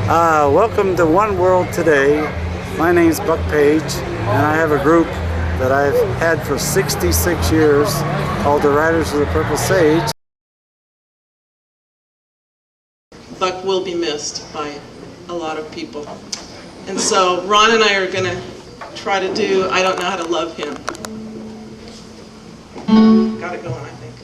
Welcome to One World Today. My name's Buck Page, and I have a group that I've had for 66 years called the Riders of the Purple Sage. Buck will be missed by a lot of people. And so Ron and I are going to try to do I Don't Know How to Love Him. Got it going, I think.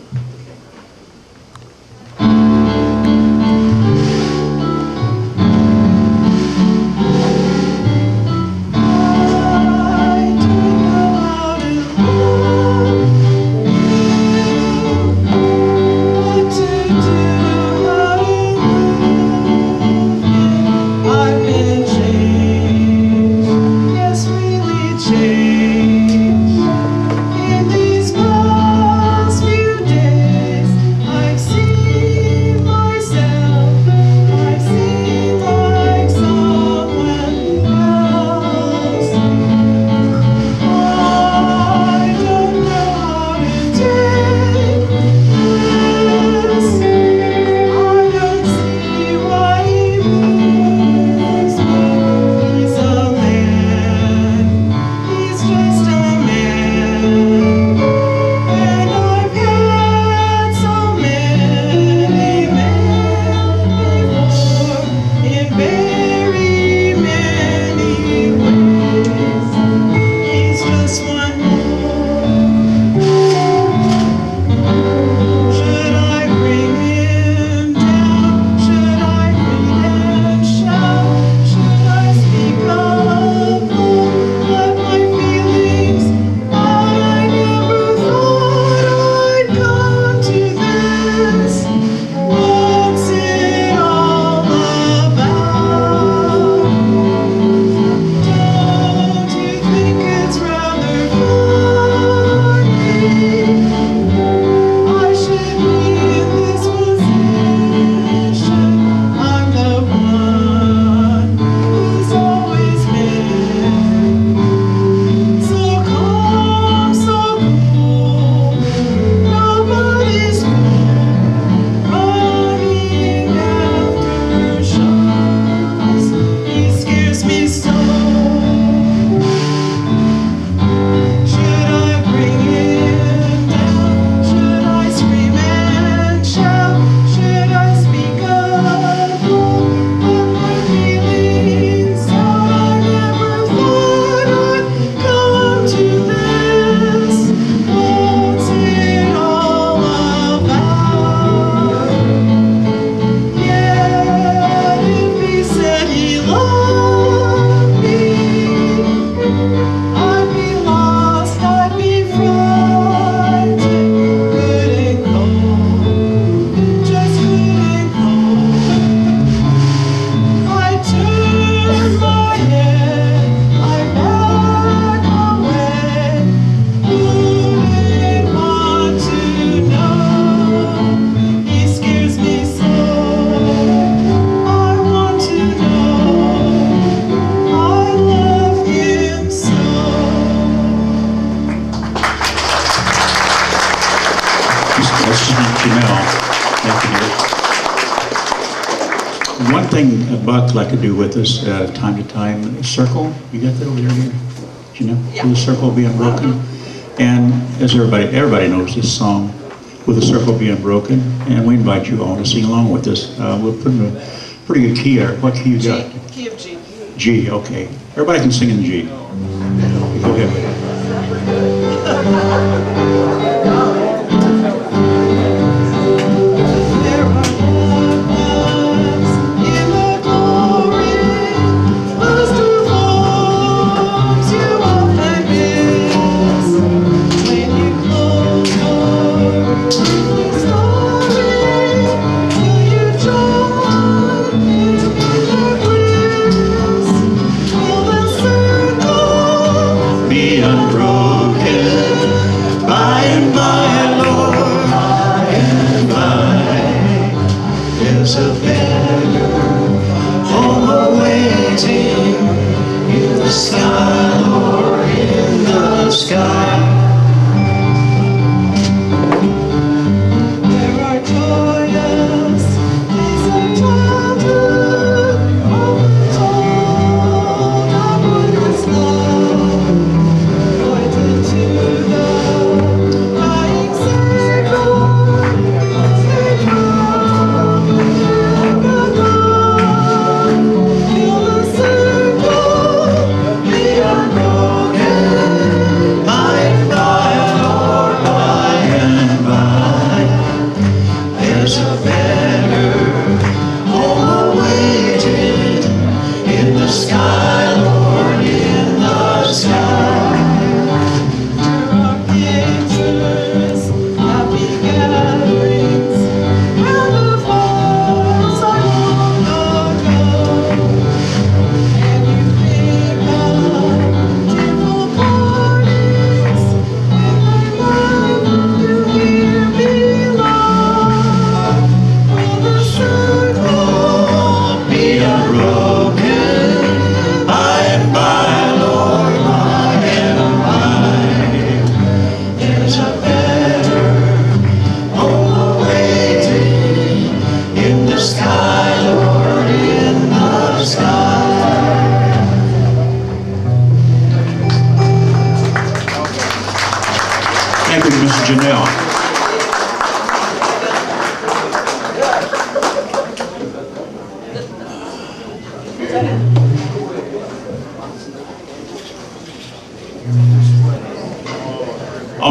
One thing Buck like to do with us time to time, circle. You got that over there? Do you know? Yeah. The circle being broken. And as everybody knows this song, With the Circle Being Broken, and we invite you all to sing along with us. We'll put in a pretty good key here. What key you got? G. Key of G. G, okay. Everybody can sing in G. Go ahead. There's a better home awaiting in the sky or in the sky. There are joyous days of childhood.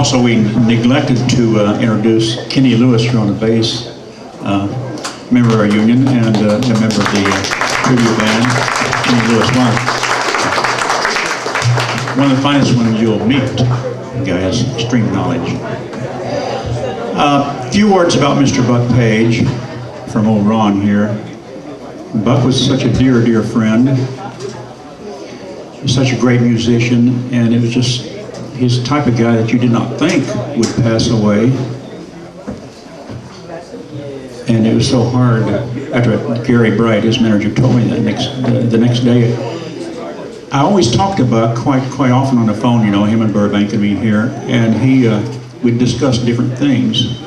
Also, we neglected to introduce Kenny Lewis here on the bass, member of our union and a member of the tribute band. Kenny Lewis, one of the finest ones you'll meet. The guy has extreme knowledge. A few words about Mr. Buck Page from old Ron here. Buck was such a dear, dear friend, such a great musician, and it was just his type of guy that you did not think would pass away. And it was so hard after Gary Bright, his manager, told me that the next day. I always talked to Buck quite often on the phone, you know, him and Burbank and me here, and we'd discuss different things,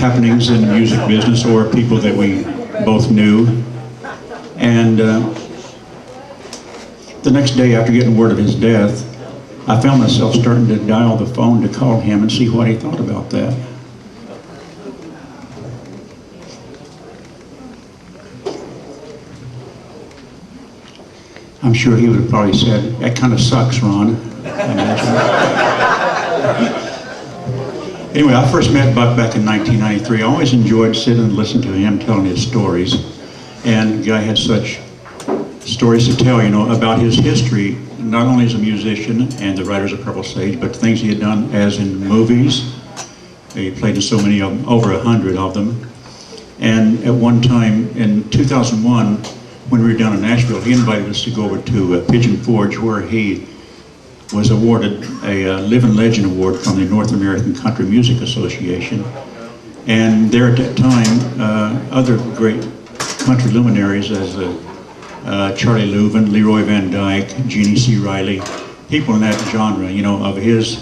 happenings in the music business or people that we both knew. And the next day after getting word of his death, I found myself starting to dial the phone to call him and see what he thought about that. I'm sure he would have probably said, "That kind of sucks, Ron," I imagine. Anyway, I first met Buck back in 1993. I always enjoyed sitting and listening to him telling his stories. And the guy had such stories to tell, you know, about his history, not only as a musician and the Riders of Purple Sage, but things he had done as in movies. He played in so many of them, over 100 of them. And at one time in 2001, when we were down in Nashville, he invited us to go over to Pigeon Forge, where he was awarded a Living Legend Award from the North American Country Music Association. And there at that time, other great country luminaries as Charlie Louvin, Leroy Van Dyke, Jeannie C. Riley, people in that genre, you know, of his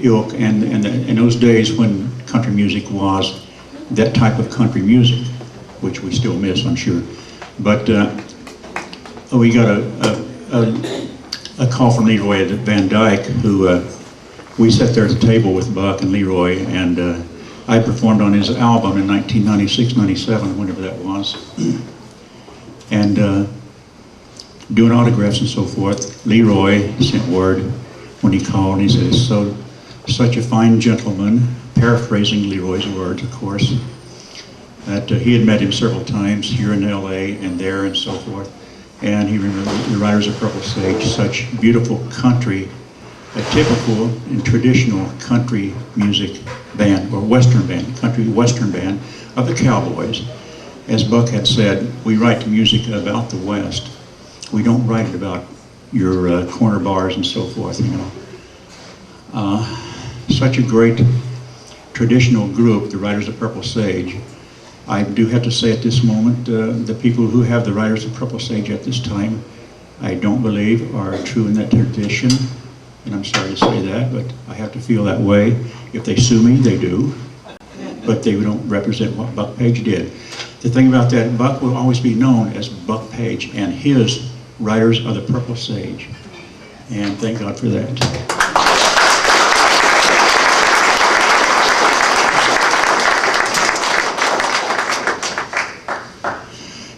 ilk, and in those days when country music was that type of country music, which we still miss, I'm sure. But we got a call from Leroy Van Dyke, who we sat there at the table with Buck and Leroy, and I performed on his album in 1996, 97, whenever that was, and doing autographs and so forth. Leroy sent word when he called. He said, such a fine gentleman," paraphrasing Leroy's words, of course, that he had met him several times here in LA and there and so forth. And he remembered the Riders of Purple Sage, such beautiful country, a typical and traditional country music band, or western band, country western band of the Cowboys. As Buck had said, we write music about the West. We don't write it about your corner bars and so forth, you know. Such a great traditional group, the Riders of Purple Sage. I do have to say at this moment, the people who have the Riders of Purple Sage at this time, I don't believe are true in that tradition. And I'm sorry to say that, but I have to feel that way. If they sue me, they do. But they don't represent what Buck Page did. The thing about that, Buck will always be known as Buck Page and his Riders of the Purple Sage. And thank God for that.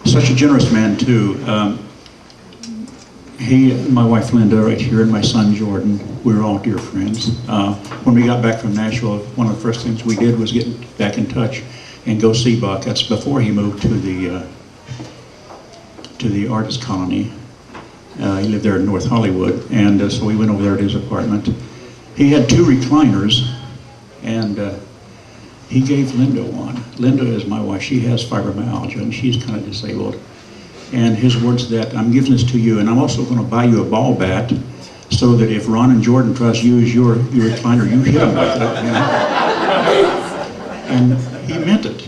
Such a generous man too. My wife Linda right here and my son Jordan, we were all dear friends. When we got back from Nashville, one of the first things we did was get back in touch and go see Buck. That's before he moved to the artist colony. He lived there in North Hollywood, and so we went over there to his apartment. He had 2 recliners, and he gave Linda one. Linda is my wife. She has fibromyalgia, and she's kind of disabled. And his words that, "I'm giving this to you, and I'm also going to buy you a ball bat so that if Ron and Jordan tries to use your recliner, you hit them with it." You know? And he meant it.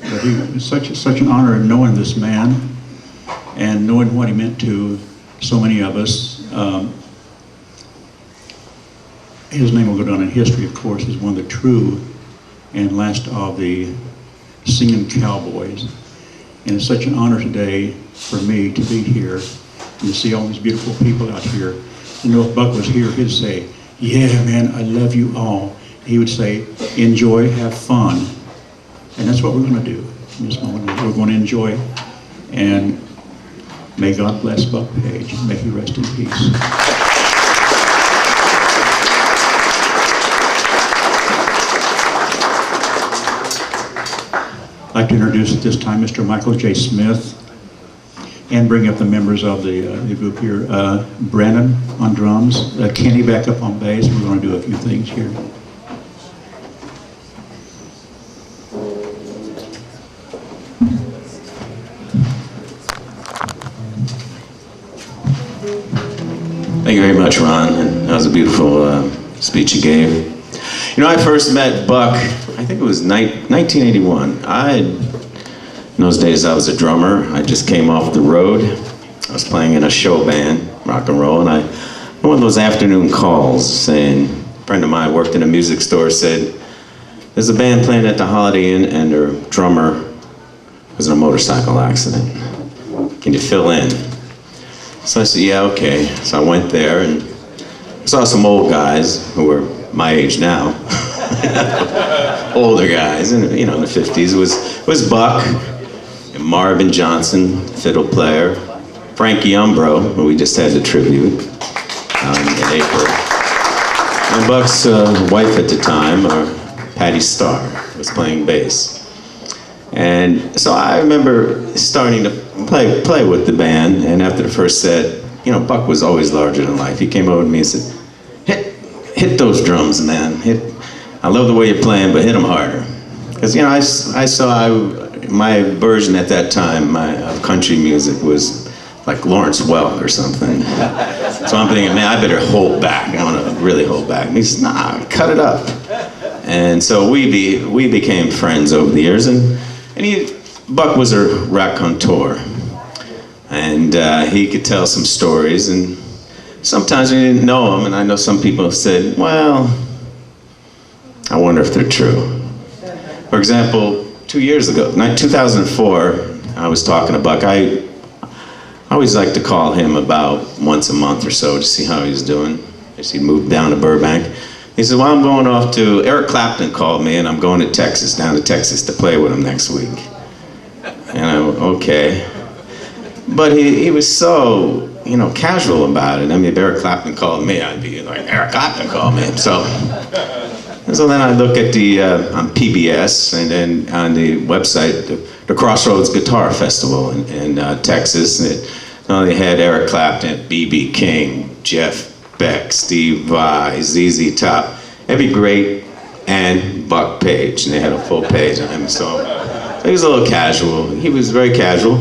But it was such an honor in knowing this man and knowing what he meant to so many of us. His name will go down in history, of course, as one of the true and last of the singing cowboys. And it's such an honor today for me to be here and to see all these beautiful people out here. You know, if Buck was here, he'd say, "Yeah, man, I love you all." He would say, "Enjoy, have fun." And that's what we're going to do in this moment. We're going to enjoy. And may God bless Buck Page. May he rest in peace. like to introduce at this time Mr. Michael J. Smith and bring up the members of the group here. Brandon on drums, Kenny back up on bass. We're going to do a few things here. Thank you very much, Ron. And that was a beautiful speech you gave. You know, I first met Buck, I think it was 1981. In those days, I was a drummer. I just came off the road. I was playing in a show band, rock and roll, and I had one of those afternoon calls saying, a friend of mine worked in a music store, said, there's a band playing at the Holiday Inn and their drummer was in a motorcycle accident. Can you fill in? So I said, yeah, okay. So I went there and saw some old guys who were my age now. Older guys, and you know, in the 50s. It was Buck, and Marvin Johnson, fiddle player, Frankie Umbro, who we just had the tribute in April. And Buck's wife at the time, Patty Starr, was playing bass. And so I remember starting to play with the band, and after the first set, you know, Buck was always larger than life. He came over to me and said, hit those drums, man. I love the way you're playing, but hit them harder. Because, you know, I saw my version at that time of country music was like Lawrence Welk or something. So I'm thinking, man, I better hold back. I want to really hold back. And he said, nah, cut it up. And so we became friends over the years. And Buck was a raconteur. And he could tell some stories. And sometimes we didn't know him. And I know some people have said, well, I wonder if they're true. For example, 2 years ago, 2004, I was talking to Buck. I always like to call him about once a month or so to see how he's doing. As he moved down to Burbank. He said, well, I'm going off to, Eric Clapton called me and I'm going to Texas, down to Texas to play with him next week. And I went, okay. But he was so, you know, casual about it. I mean, if Eric Clapton called me, I'd be like, Eric Clapton called me. So then I look at the, on PBS and then on the website, the Crossroads Guitar Festival in Texas. They had Eric Clapton, B.B. King, Jeff Beck, Steve Vai, ZZ Top, every great, and Buck Page. And they had a full page on him. So he was a little casual. He was very casual.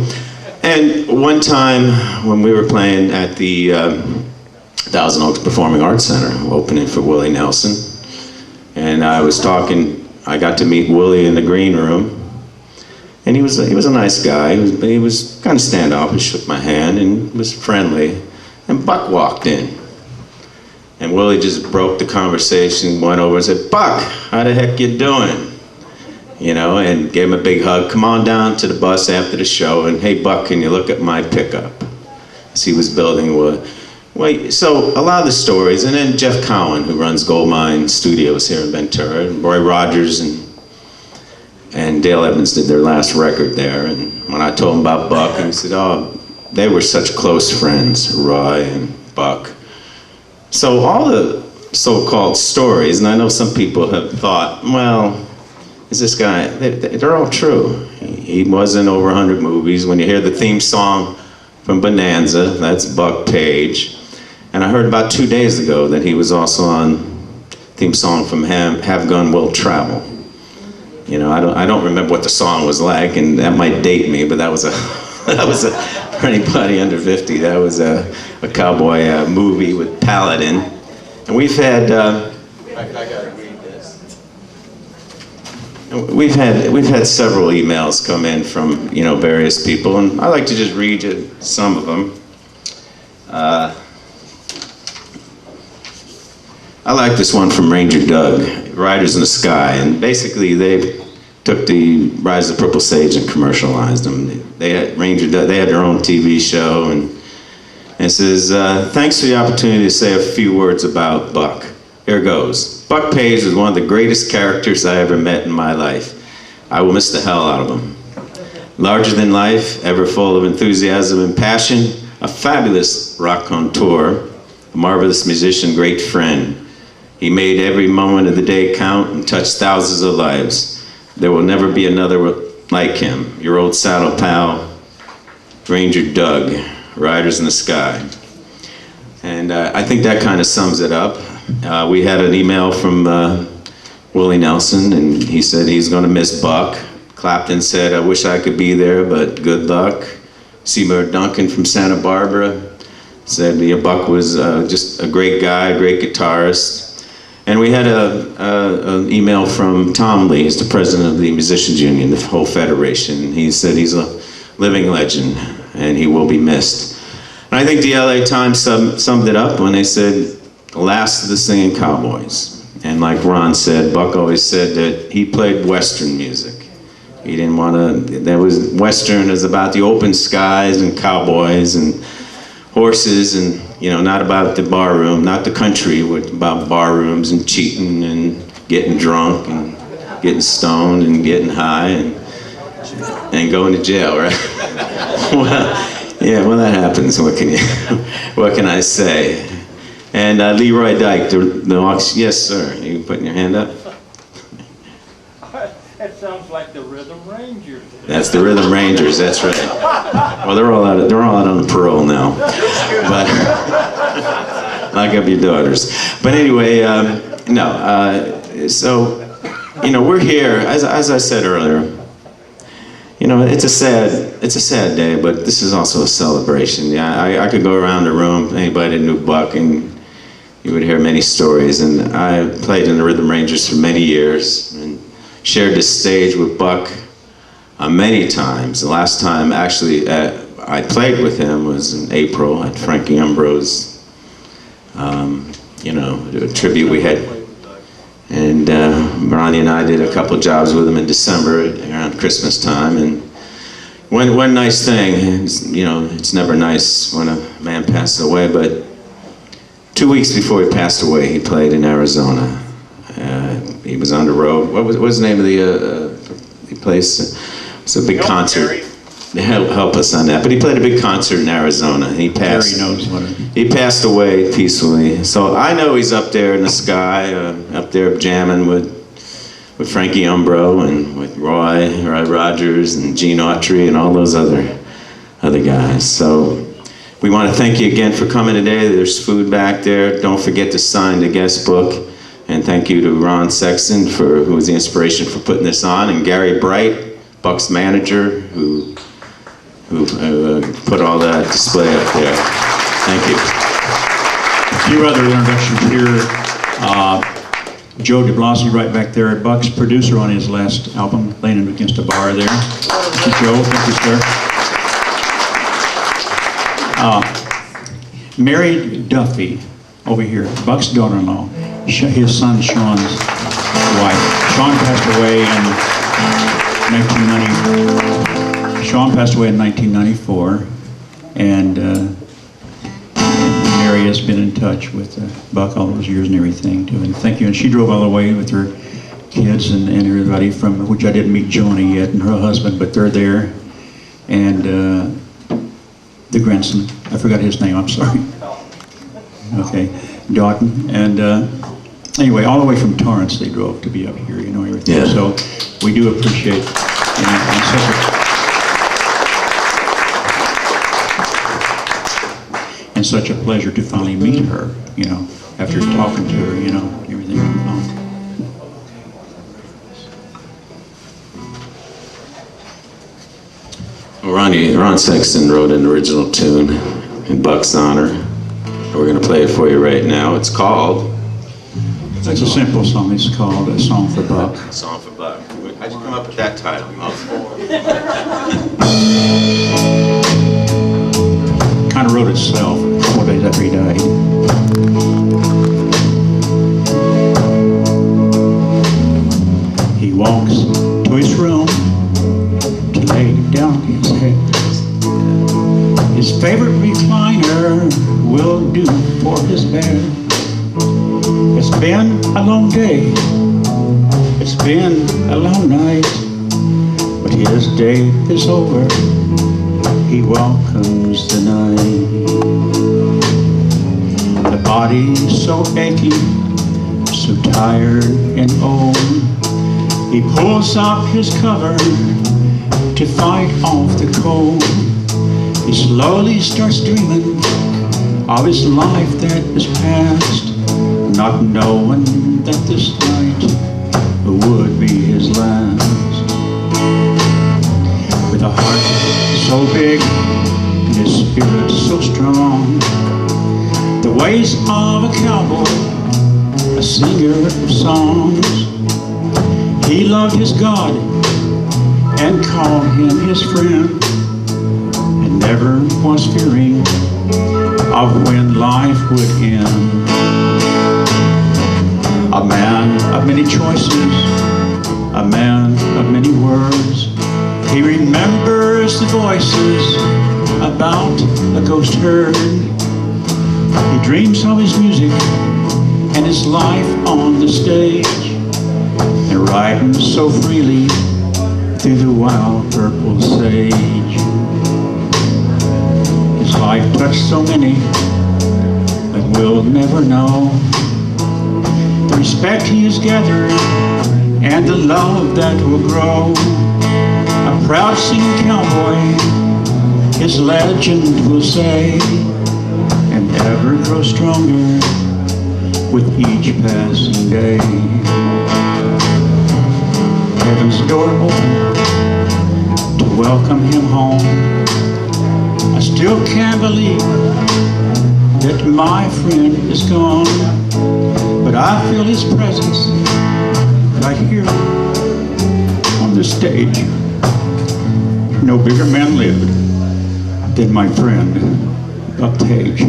And one time when we were playing at the Thousand Oaks Performing Arts Center, opening for Willie Nelson, and I got to meet Willie in the green room, and he was a nice guy. He was kind of standoffish, shook my hand, and was friendly. And Buck walked in, and Willie just broke the conversation, went over and said, Buck, how the heck you doing? You know, and gave him a big hug. Come on down to the bus after the show, and hey, Buck, can you look at my pickup? As he was building wood. Well, so a lot of the stories, and then Jeff Cowan, who runs Goldmine Studios here in Ventura, and Roy Rogers and Dale Evans did their last record there. And when I told him about Buck, he said, oh, they were such close friends, Roy and Buck. So all the so-called stories, and I know some people have thought, well, is this guy, they're all true. He was in over 100 movies. When you hear the theme song from Bonanza, that's Buck Page. And I heard about 2 days ago that he was also on theme song from Have Gun Will Travel. You know, I don't remember what the song was like, and that might date me, but that was for anybody under 50, that was a cowboy movie with Paladin. And we've had I gotta read this. We've had several emails come in from, you know, various people, and I like to just read you some of them. I like this one from Ranger Doug, Riders in the Sky, and basically they took the Rise of the Purple Sage and commercialized them. They had Ranger Doug, they had their own TV show, and it says, thanks for the opportunity to say a few words about Buck. Here goes. Buck Page was one of the greatest characters I ever met in my life. I will miss the hell out of him. Larger than life, ever full of enthusiasm and passion, a fabulous raconteur, a marvelous musician, great friend. He made every moment of the day count and touched thousands of lives. There will never be another like him, your old saddle pal, Ranger Doug, Riders in the Sky. And I think that kind of sums it up. We had an email from Willie Nelson, and he said he's going to miss Buck. Clapton said, I wish I could be there, but good luck. Seymour Duncan from Santa Barbara said Buck was just a great guy, a great guitarist. And we had an email from Tom Lee, he's the president of the Musicians Union, the whole federation. He said he's a living legend, and he will be missed. And I think the LA Times summed it up when they said, last of the singing cowboys. And like Ron said, Buck always said that he played Western music. He didn't want to, Western is about the open skies and cowboys and horses and, not about the bar room, not the country, but about bar rooms and cheating and getting drunk and getting stoned and getting high and going to jail, right? Well, that happens. What can I say? And Leroy Dyke, yes, sir. You putting your hand up? That sounds like the Rhythm Rangers. That's the Rhythm Rangers. That's right. Well, they're all out on parole now. But lock up your daughters. But anyway, so we're here. As I said earlier, it's a sad day, but this is also a celebration. Yeah, I could go around the room, anybody that knew Buck, and you would hear many stories. And I played in the Rhythm Rangers for many years and shared the stage with Buck many times. The last time actually I played with him was in April at Frankie Umbro's, a tribute we had. And Ronnie and I did a couple jobs with him in December around Christmas time. And one nice thing, it's never nice when a man passes away, but 2 weeks before he passed away, he played in Arizona. He was on the road. What was the name of the place? It's a big concert. Help us on that. But he played a big concert in Arizona. And he passed. He passed away peacefully. So I know he's up there in the sky, up there jamming with Frankie Umbro and with Roy Rogers and Gene Autry and all those other guys. So we want to thank you again for coming today. There's food back there. Don't forget to sign the guest book. And thank you to Ron Sexton, who was the inspiration for putting this on, and Gary Bright, Buck's manager, who put all that display up there. Thank you. A few other introductions here. Joe DeBlasi right back there, Buck's producer on his last album, Leaning Against a Bar there. Thank you, Joe. Thank you, sir. Mary Duffy over here, Buck's daughter-in-law. His son Sean's wife. Sean passed away in 1994, and Mary has been in touch with Buck all those years and everything too. And thank you. And she drove all the way with her kids and everybody from which I didn't meet Joni yet and her husband, but they're there. And the grandson, I forgot his name. I'm sorry. Okay, Dalton. And anyway, all the way from Torrance they drove to be up here, everything. Yeah. So we do appreciate, and such a pleasure to finally meet her, after talking to her, everything on the phone. Ron Sexton wrote an original tune in Buck's honor. We're going to play it for you right now. It's called... It's a simple song. It's called A Song for Buck. A Song for Buck. How'd you come up with that title? Kind of wrote itself 4 days after he died. He walks to his room to lay down his head. His favorite recliner will do for his bed. It's been a long day, it's been a long night, but his day is over, he welcomes the night. The body's so achy, so tired and old. He pulls out his cover to fight off the cold. He slowly starts dreaming of his life that is past, not knowing that this night would be his last. With a heart so big and his spirit so strong, the ways of a cowboy, a singer of songs. He loved his God and called him his friend, and never was fearing of when life would end. A man of many choices, a man of many words. He remembers the voices about a ghost herd. He dreams of his music and his life on the stage, and riding so freely through the wild purple sage. His life touched so many that we'll never know. The respect he has gathered and the love that will grow. A proud singing cowboy, his legend will say, and ever grow stronger with each passing day. Heaven's door open to welcome him home. I still can't believe that my friend is gone, but I feel his presence right here on the stage. No bigger man lived than my friend Buck Page.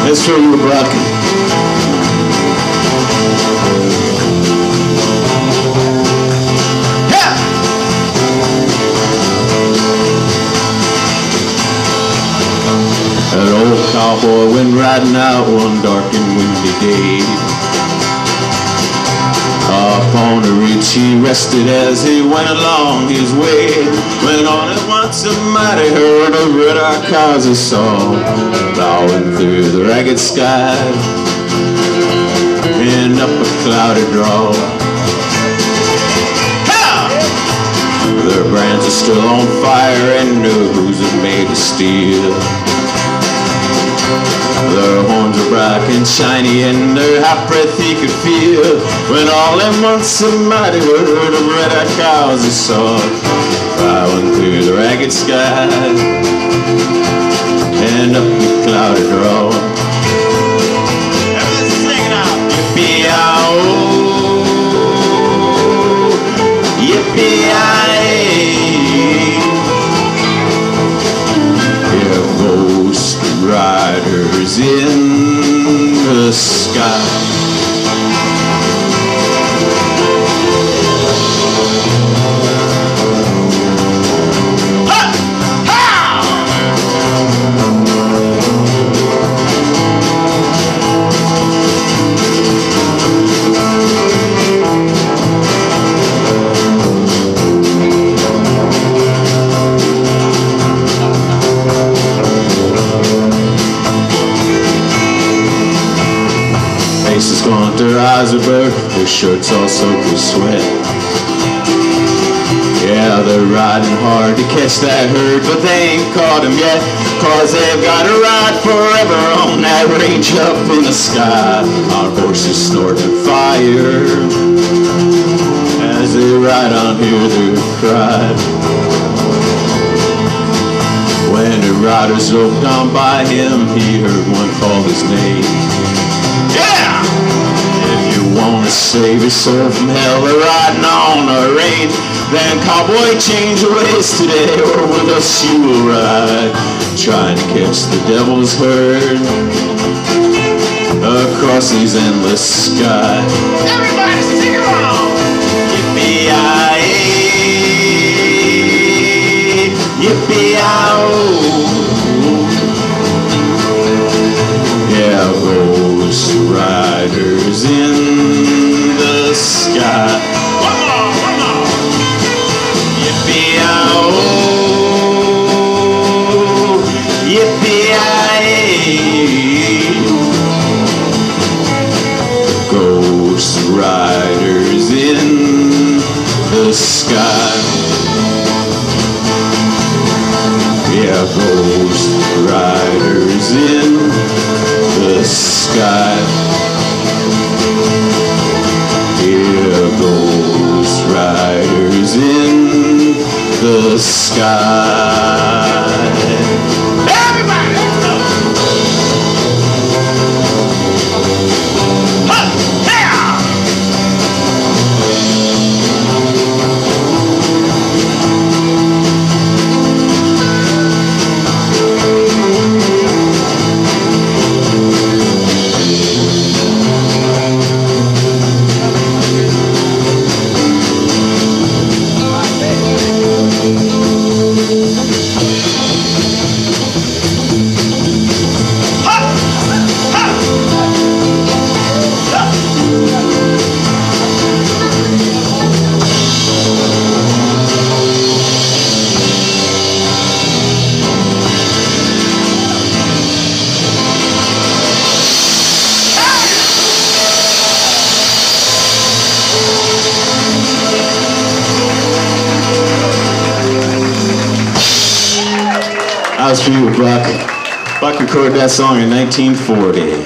This for you, Buck. Yeah! That old cowboy went riding out one dark and windy day. Up on the ridge he rested as he went along his way, when all at once a mighty herd of red-eyed cows he saw, plowing through the ragged sky and up a cloudy draw. Ha! Their brands are still on fire and nose are made of steel. Their horns are bright and shiny and their hot breath he could feel, when all at once a mighty herd of red-eyed cows he saw, plowing through the ragged sky and up the cloudy draw. Everybody's singing out, yippee-yi-oh, yippee-yi-ay. Yeah, ghost riders in the sky. Faces gaunt, their eyes are blurred, their shirts all soaked with sweat. Yeah, they're riding hard to catch that herd, but they ain't caught him yet, 'cause they've got to ride forever on that range up in the sky, on horses snorting fire as they ride on, hear their cry. When the riders rode down by him, he heard one call his name. Yeah! If you wanna save yourself from hell, or riding on a range, then cowboy, change your ways today, or with us you will ride, trying to catch the devil's herd across these endless skies. Everybody sing along! Yippee-yi-yi, yippee-yi-oh. Yeah, ghost riders in the sky. One more! Yippee-yi-oh, yippee-yi-yi. Ghost riders in the sky. Yeah, ghost riders in the sky. Yeah, ghost riders in the sky. Everybody, let's go! That was for you, Buck. Buck recorded that song in 1940.